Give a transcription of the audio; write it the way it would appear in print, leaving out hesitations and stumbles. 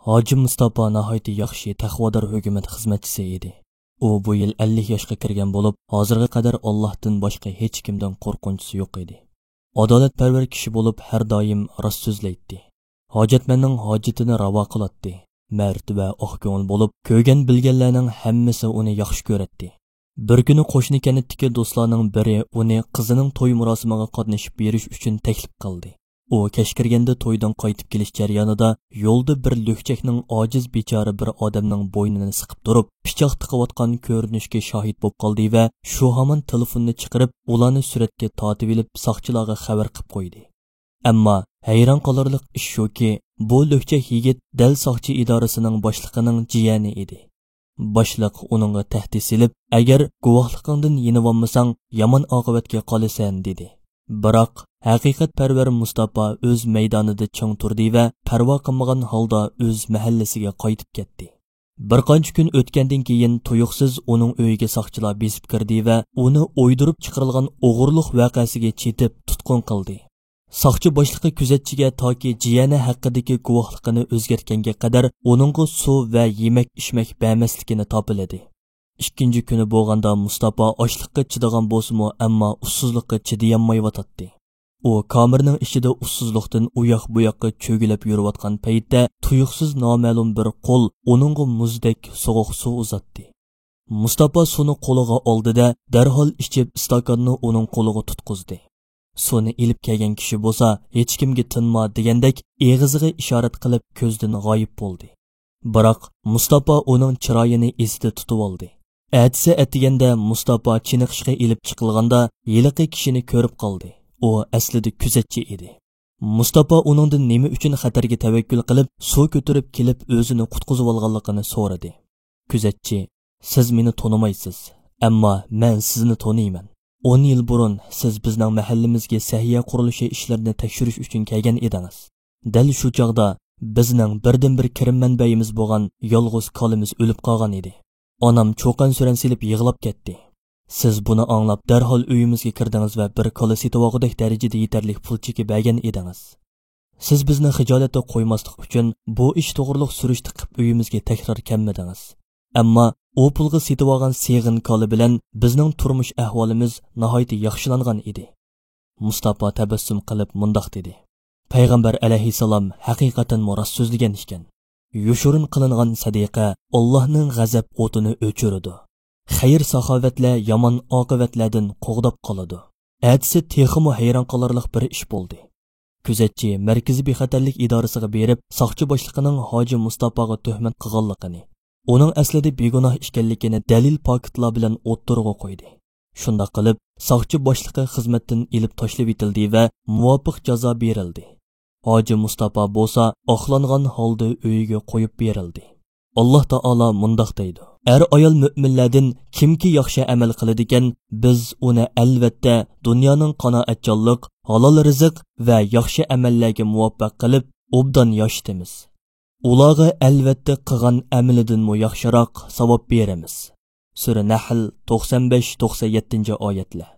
Hoji Mustafa nihoyatda yaxshi taqvodor hukumat xizmatchisi edi. U bu yil 50 yoshga kirgan bo'lib, hozirga qadar Allohdan boshqa hech kimdan qo'rqinchisi yo'q edi. Adolatparvar kishi bo'lib, har doim rost so'zlaydi. Hojatmanning hojatini ravo qiladi. Mard va oq ko'ngil bo'lib, ko'rgan bilganlarning hammasi uni yaxshi ko'radi. Bir kuni qo'shni kanitdagi do'stlarning biri uni qizining to'y murosimiga qatnashib berish uchun taklif qildi. U kashkirganda to'ydan qaytib kelish jarayonida yo'lda bir lukchakning ojiz bechora bir odamning bo'ynini siqib turib, pichoq tiqayotgan ko'rinishga shohid bo'lib qoldi va shu hamon telefonni chiqarib, ularni suratga tortib olib, soqchilarga xabar qilib qo'ydi. Ammo hayron qolarlik ish shuki, bu lukchak yigit dal soqchi idorasining boshlig'ining jiyani edi. Boshliq uningga tahdid silib, agar guvohligingdan yenib olmasang, yomon oqibatga qolasan dedi. Biroq haqiqatparvar Mustafa o'z maydonida chong turdi va parvo qilmagan holda o'z mahallasiga qaytib ketdi. Bir qancha kun o'tgandan keyin tuyuqsiz uning uyiga soqchilar besib kirdi va uni o'ydirib chiqarilgan o'g'irlik voqeasiga chetib tutqun qildi. Soqchi boshlig'i kuzatchiga toki jiyani haqidagi guvohligini o'zgartganga qadar uningga suv va yemak ichmak bermasligini topiladi. Ikkinchi kuni bo'lganda Mustafa ochliqqa chidagan bo'lsa-mu, ammo ussizlikqa chidayolmayotdi. U kamerning ichida ussizlikdan u yoq bu yoqqa cho'gilib yurayotgan paytda tuyuqsiz noma'lum bir qo'l uningga muzdek sovuq suv uzatdi. Mustafa suvni qo'liga oldida darhol ichib stakonni uning qo'liga tutqizdi. Suvni ilib kelgan kishi bo'lsa, hech kimga tinma degandek eg'iziga ishorat qilib ko'zdan g'oyib bo'ldi. Biroq Mustafa uning chiroyini esida tutib oldi. Atsa atiganda Mustafa chiniqishga ilib chiqilganda yiliqi kishini ko'rib qoldi. U aslida kuzatchi edi. Mustafa uningdan nima uchun xatarga tavakkul qilib, suv ko'tarib kelib o'zini qutqizib olganligini so'radi. Kuzatchi: "Siz meni tonimaysiz, ammo men sizni taniyman. 10 yil burun siz bizning mahallamizga sahiya qurilishi ishlarini tekshirish uchun kelgan edingiz. Dal shu chog'da bizning birdan-bir kirim manbayimiz bo'lgan yolg'iz kolimiz o'lib qolgan edi. Onam cho'qan suran silib yig'lab ketdi. Siz buni anglab darhol uyimizga kirdingiz va bir kola setib darajada yetarli pul chekib bergan edingiz. Siz bizni xijolatda qo'ymaslik uchun bu ish to'g'riliq surishti qilib uyimizga takrar kelmadingiz. Ammo u pulga setib olgan seg'in kola bilan bizning turmush ahvolimiz nihoyat yaxshilangan edi." Mustafa tabassum qilib mundoq dedi: "Payg'ambar alayhissalom haqiqatan rost so'zlagan ekan. Yushurin qilingan sadiqa Allohning g'azab o'tini o'chiradi. Xayr saxovatlar yomon oqibatlardan qo'g'dab qoladi." Atisi texmo hayron qolarlik bir ish bo'ldi. Kuzatchi markaziy bexatarlik idorasiga berib, soqchi boshlig'ining Hoji Mustafaga tuhmat qilganligini, uning aslida begunoh ekanligini dalil paketlar bilan o'ttirg'a qo'ydi. Shunda qilib, soqchi boshlig'i xizmatdan ilib tashlab etildi va muvofiq jazo berildi. Hoji Mustafa bo'lsa oqlangan holda uyiga qo'yib berildi. Alloh taolo mundoq deydi: "Er ayol mu'minlardan kimki yaxshi amal qiladigan, biz uni albatta dunyoning qanoatchanlik, halol rizq va yaxshi amallarga muvaffaq qilib, obdan yoshitamiz. Ularga albatta qilgan amalidan mu yaxshiroq savob beramiz." Sura Nahl 95-97 oyatlar.